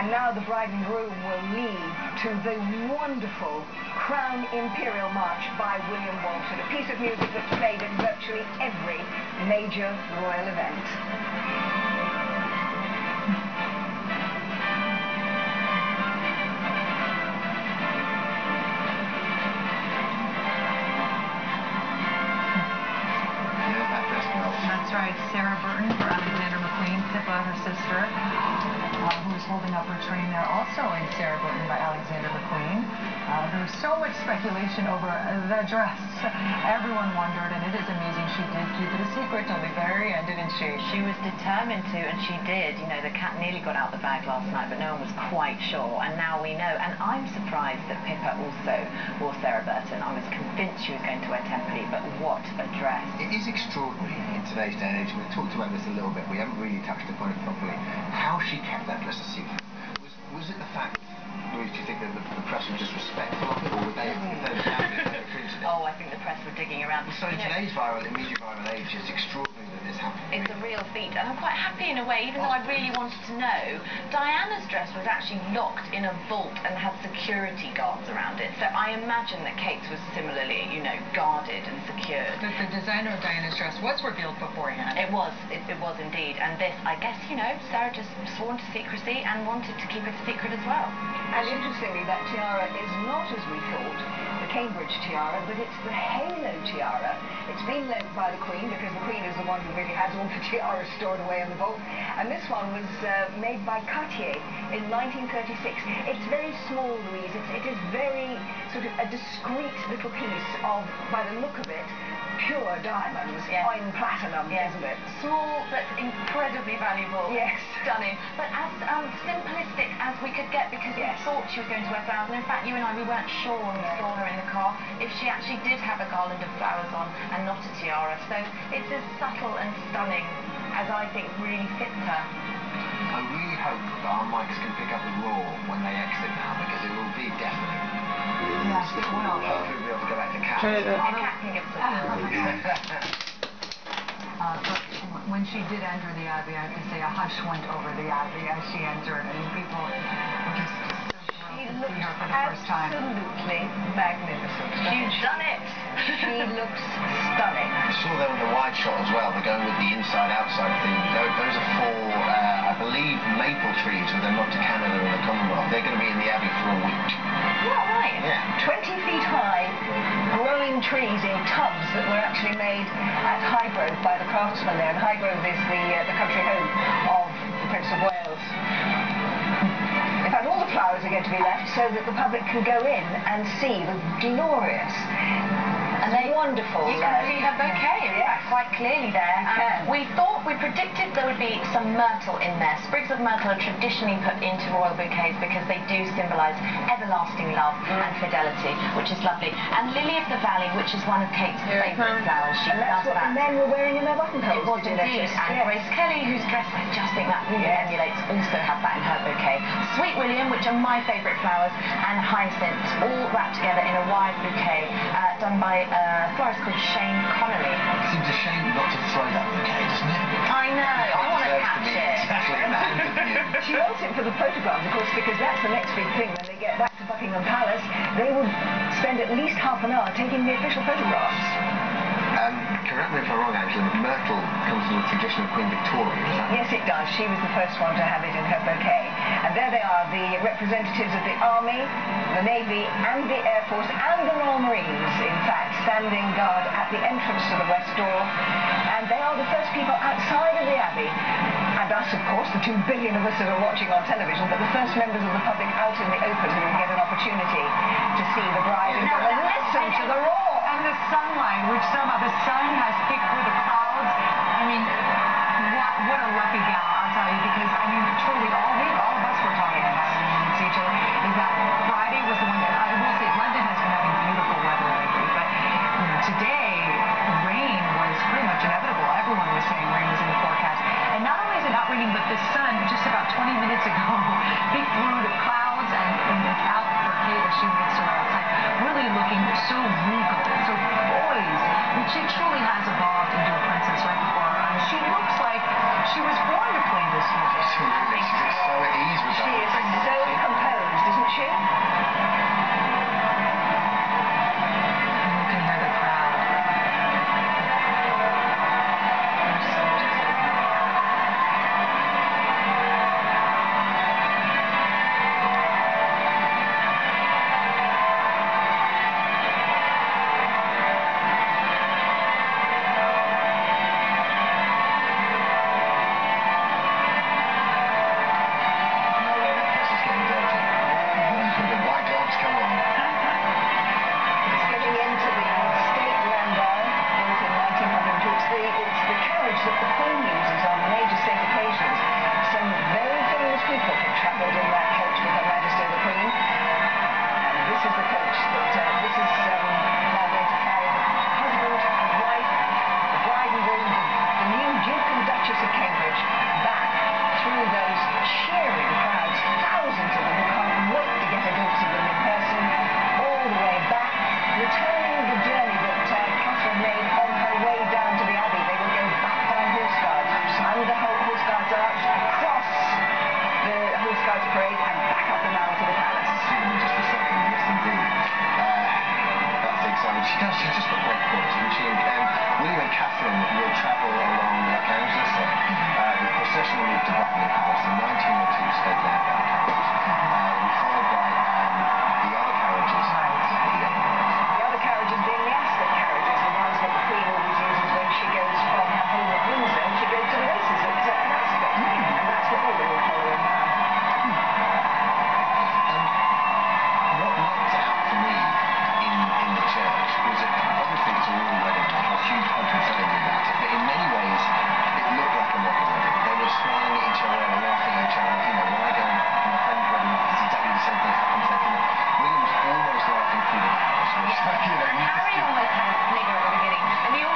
And now the bride and groom will lead to the wonderful Crown Imperial March by William Walton, a piece of music that's played at virtually every major royal event. That's right, Sarah Burton for Alexander McQueen, Pippa, her sister, who's holding up her train there, also in Sarah Burton by Alexander McQueen. There was so much speculation over the dress. Everyone wondered, and it is amazing she did keep it a secret till the very end, didn't she? She was determined to, and she did. You know, the cat nearly got out the bag last night, but no one was quite sure, and now we know. And I'm surprised that Pippa also wore Sarah Burton. I was convinced she was going to wear Temperley, but what a dress. It is extraordinary in today's day and age. We've talked about this a little bit. We haven't really touched upon it properly. How she kept that dress a secret. Was it the fact, Louise, do you think that the press were just respectful of it, or were they Oh, I think the press were digging around. So in today's immediate viral age, it's extraordinary that this happened. It's a real feat, and I'm quite happy in a way, even though I really wanted to know. Diana's dress was actually locked in a vault and had security guards around it, so I imagine that Kate's was similarly, you know, guarded and secured. But the designer of Diana's dress was revealed beforehand. It was indeed, and this, I guess, you know, Sarah just sworn to secrecy and wanted to keep it a secret as well. And interestingly, that tiara is not, as we thought, the Cambridge tiara, but it's the halo tiara. It's been lent by the Queen, because the Queen is the one who really has all the tiaras stored away in the vault. And this one was made by Cartier in 1936. It's very small, Louise. It is very sort of a discreet little piece of, by the look of it, pure diamonds, fine platinum, isn't it? Small, but incredibly valuable. Yes. Stunning. But as simplistic as we could get, because we thought she was going to wear flowers. And in fact, you and I, we weren't sure when we saw her in the car if she actually did have a garland of flowers on and not a tiara. So it's as subtle and stunning as I think really fits her. I really hope that our mics can pick up the roar when they exit now, because it will be deafening. Yes, it will. Hopefully we'll be able to go back to Cat. A cat can give us But when she did enter the Abbey, I have to say a hush went over the Abbey as she entered, and people were just so thrilled to see her for the first time. Absolutely magnificent. She's done it. She looks stunning. I saw there on the wide shot as well, they're going with the inside-outside thing. Those are four, I believe, maple trees with them up to Canada and the Commonwealth. They're going to be in the Abbey for a week. Is that right? Yeah. 20 feet high, growing trees in tubs that were actually made at Highgrove by the craftsmen there. And Highgrove is the country home of the Prince of Wales. In fact, all the flowers are going to be left so that the public can go in and see the glorious and wonderful. You can see her bouquet, in fact, quite clearly there. We predicted there would be some myrtle in there. Sprigs of myrtle are traditionally put into royal bouquets because they do symbolise everlasting love and fidelity, which is lovely. And Lily of the Valley, which is one of Kate's favourite flowers, she loves that. And men were wearing in their buttonholes. It was indeed. And Grace Kelly, whose dress I just think that really emulates, also has that in her bouquet. Sweet William, which are my favourite flowers, and hyacinths, all wrapped together in a wide bouquet, done by a florist called Shane Connolly. It seems a shame not to throw that bouquet, doesn't it? I know, I want to catch it. Exactly in the hand of you. She wants it for the photographs, of course, because that's the next big thing. When they get back to Buckingham Palace, they would spend at least half an hour taking the official photographs. Correct me if I'm wrong, Angela, but myrtle comes from the tradition of Queen Victoria, is that? Yes, it does. She was the first one to have it in her bouquet. And there they are, the representatives of the Army, the Navy, and the Air Force, and the Royal Marines, in fact, standing guard at the entrance to the west door. And they are the first people outside of the Abbey. And us, of course, the 2 billion of us that are watching on television, but the first members of the public out in the open who will get an opportunity to see the bride and listen to the roar. And the sunlight, which somehow the sun has picked through the clouds. I mean, what a lucky gal, I'll tell you, because, I mean, truly, all of us were talking about it, CJ, is that Friday was the one that, I will say, London has been having beautiful weather lately, but, you know, today, rain was pretty much inevitable. Everyone was saying rain was in the forecast. And not only is it not raining, but the sun, just about 20 minutes ago, peeked through the clouds and out for Kate as she makes her outside, really looking so regal, so poised. I mean, she truly has evolved into a princess right before her eyes. She looks like she was born to play this music. Absolutely. She's so at ease with that whole thing. Guards Parade and back up the Mall to the palace. See them in just a second. Yes, indeed. That's exciting. She's just got great points. William and Catherine will travel along Arkansas. The procession will move to Buckingham Palace in 1902 State Land carriages. Will be followed by the other carriages. The other carriages being the Ascot carriages, the ones that the Queen always uses when she goes from her home at Windsor and she goes to the races at Ascot. And that's what they will follow her now. What knocked out for me in the church was that obviously it's a royal wedding, a huge pomp and ceremony about it, but in many ways it looked like a modern wedding. They were smiling at each other and laughing at each other. You know, when I go to my friend's wedding, it's exactly the same thing happens there. William was almost laughing through the vows, which, you know, Harry almost had a snigger at the beginning, and you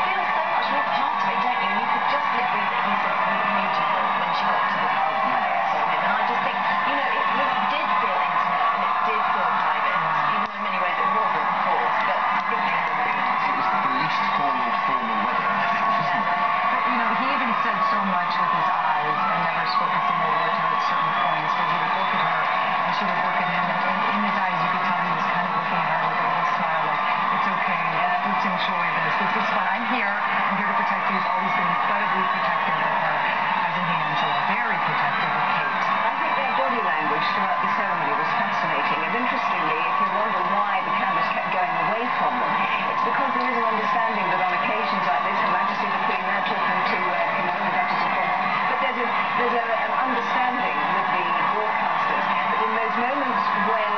feel so much more part of it, don't you? You could just live with it. He said it was beautiful when she got to the pub and saw him, and I just think, you know, it did feel intimate and it did feel private, even though in many ways it wasn't, of course, but I think they had a moment. it was the least formal wedding, I think, wasn't it? But, you know, he even said so much with his eyes and never spoke a single word to her at certain points, but he would look at her and she would look at him, and in his eyes you could tell he was kind of looking at her with a little smile, like, it's okay, let's enjoy this is fun, I'm here to protect you. He's always been incredibly protective of her, as in the Angela, very protective of Kate. I think their body language throughout the ceremony was fascinating, and interestingly, if you wonder why the cameras kept going away from them, it's because there is an understanding that on occasions like this, Her Majesty the Queen, they're talking to Camilla, the Duchess of Cornwall, but there's an understanding with the broadcasters that in those moments when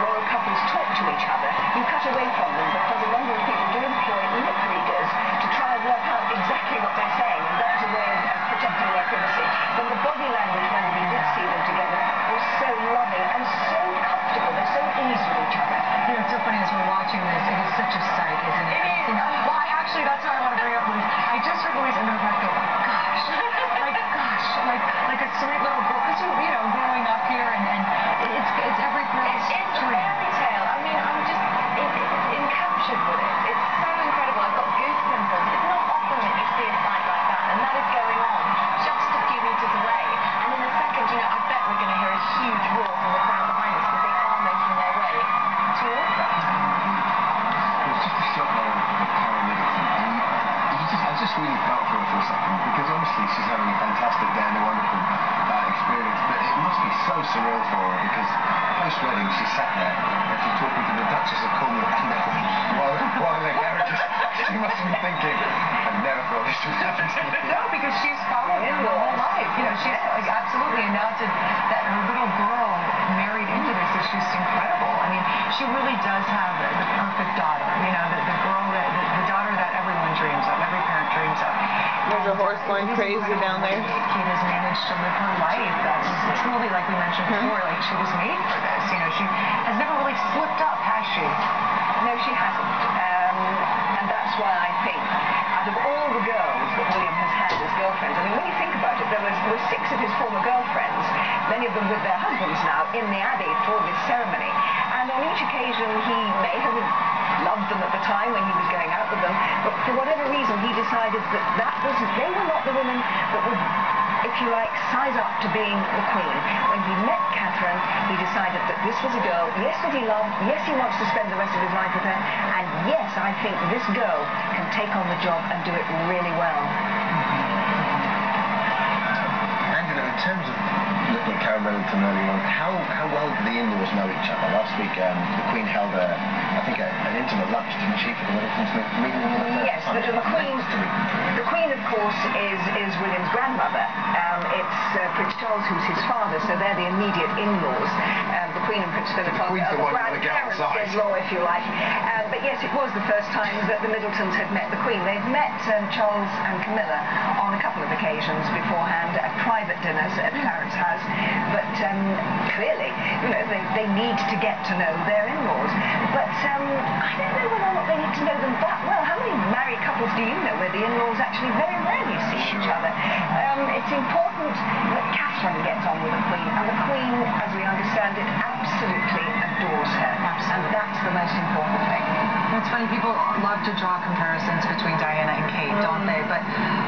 royal couples talk to each other, you cut away from them because a number of people do employ lip readers to try and work out exactly what they're saying, and that's a way of protecting their privacy. But the body language when we did see them together was so loving and so comfortable. They're so easy with each other. You know, it's so funny as we're watching this, it is such a sight, isn't it? It is. Well, actually, that's what I want to bring up, Louise. I just heard Louise under the breath go, gosh, like a sweet little girl, because you know, growing up here, and it's every girl's It's a dream. fairy tale. I mean, I'm just encaptured with it. It's so incredible. I've got goosepimples. It's not often that you see a sight like that, and that is going on just a few meters away. And in a second, you know, I bet we're going to hear a huge roar from the crowd behind us because they are making their way towards us. It was just a shot there of Karen Middleton, and I just really felt for her for a second, because obviously she's having a fantastic day and a wonderful experience, but it must be so surreal for her, because post-wedding she sat there and she's talking to the Duchess of Cornwall and while in their carriages. She must have been thinking, I never thought this would happen to me. No, because she's followed him her whole life. You know, she's like, absolutely announced that her little girl married into this is just incredible. I mean, she really does have the perfect daughter. You know, the girl the daughter that everyone dreams of, every parent dreams of. There's a horse going crazy down there. Kate has managed to live her life. That's truly, like we mentioned before, like she was made for this. You know, she has never really slipped up, has she? No, she hasn't. And that's why I think, out of all the girls that William has had as girlfriends, I mean, when you think about it, there were 6 of his former girlfriends, many of them with their husbands now, in the Abbey for this ceremony. And on each occasion, he may have loved them at the time when he was going out with them, but for whatever reason, he decided that they were not the women that would, if you like, size up to being the Queen. When he met Catherine, he decided that this was a girl, yes, that he loved, yes, he wants to spend the rest of his life with her, and yes, I think this girl can take on the job and do it really well. Angela, in terms of looking at Karen Middleton earlier on, how well do the in-laws know each other? Last week, the Queen held an intimate lunch, didn't she, for the Middletons meeting? Yes, the Queen, of course, is William's grandmother. It's Prince Charles who's his father, so they're the immediate in-laws. The Queen and Prince Philip are the grandparents-in-law, if you like. But yes, it was the first time that the Middletons had met the Queen. They've met Charles and Camilla on a couple of occasions beforehand at private dinners at Clarence House. But clearly, you know, they need to get to know their in-laws. But I don't know whether or not they need to know them that well. How many married couples do you know where the in-laws actually very rarely see each other? It's important that Catherine gets on with the Queen, and the Queen, as we understand it, absolutely adores her. And that's the most important thing. It's funny, people love to draw comparisons between Diana and Kate, don't they? But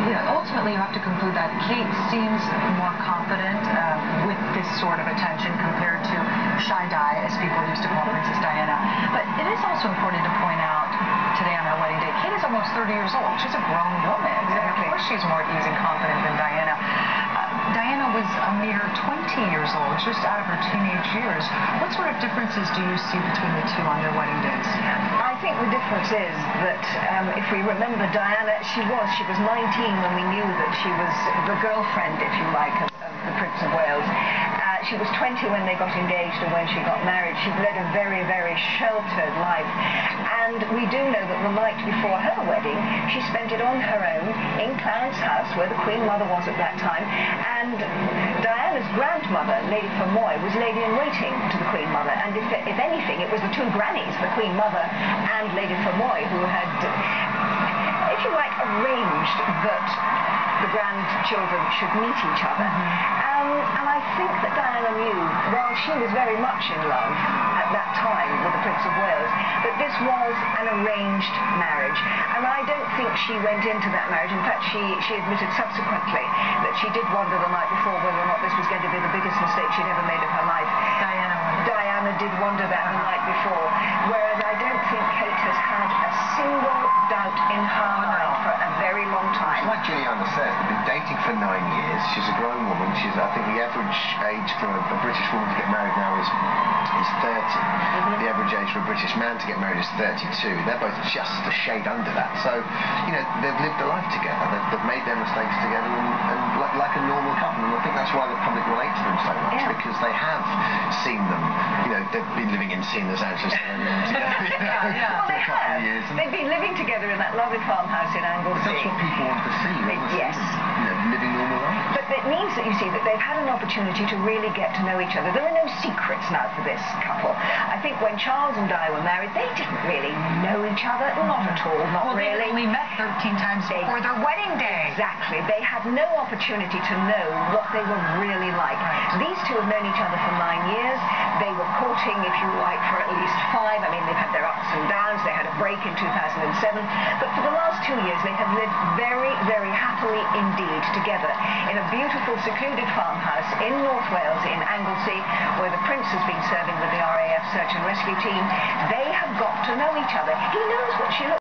you know, ultimately you have to conclude that Kate seems more confident with this sort of attention compared to Shy Di, as people used to call Princess Diana. But it is also important to point out today on her wedding day, Kate is almost 30 years old. She's a grown woman. Exactly. And of course she's more at ease and confident than Diana. Diana was a mere 20 years old, just out of her teenage years. What sort of differences do you see between the two on their wedding days? I think the difference is that if we remember Diana, she was 19 when we knew that she was the girlfriend, if you like, of the Prince of Wales. She was 20 when they got engaged and when she got married. She led a very, very sheltered life. And we do know that the night before her wedding, she spent it on her own in Clarence House, where the Queen Mother was at that time. And Diana's grandmother, Lady Fermoy, was lady-in-waiting to the Queen Mother. And if anything, it was the two grannies, the Queen Mother and Lady Fermoy, who had, if you like, arranged that the grandchildren should meet each other. And I think that Diana knew, while she was very much in love at that time with the Prince of Wales, that this was an arranged marriage. And I don't think she went into that marriage. In fact, she admitted subsequently that she did wonder the night before whether or not this was going to be the biggest mistake she'd ever made of her life. Diana did wonder that the night before, whereas I don't think Kate has had a single doubt in her mind for a very long time. Like Juliana says, they've been dating for 9 years. She's a grown woman. I think the average age for a British woman to get married now is 30. The average age for a British man to get married is 32. They're both just a shade under that. So, you know, they've lived a life together. They've made their mistakes together, and like a normal couple. And I think that's why the public relate to them so much, because they have seen them. You know, they've been living in St. Los Angeles together Well, for a couple of years. They've been living together in that lovely farmhouse in Anglesey. That's what people want to see. They want to Yes. see them, you know, living normal lives. But it means that you see that they've had an opportunity to really get to know each other. There are no secrets now for this couple. I think when Charles and Di were married, they didn't really know each other. Not at all. Not Well, really. they only met 13 times before their wedding day. Exactly. They had no opportunity to know what they were really like. Right. These two have known each other for 9 years. They were courting, if you like, for at least 5. I mean, they've had their ups and downs. They had a break in 2007. But for the last 2 years, they have lived very, very happily indeed together in a beautiful, secluded farmhouse in North Wales, in Anglesey, where the Prince has been serving with the RAF Search and Rescue Team. They have got to know each other. He knows what she looks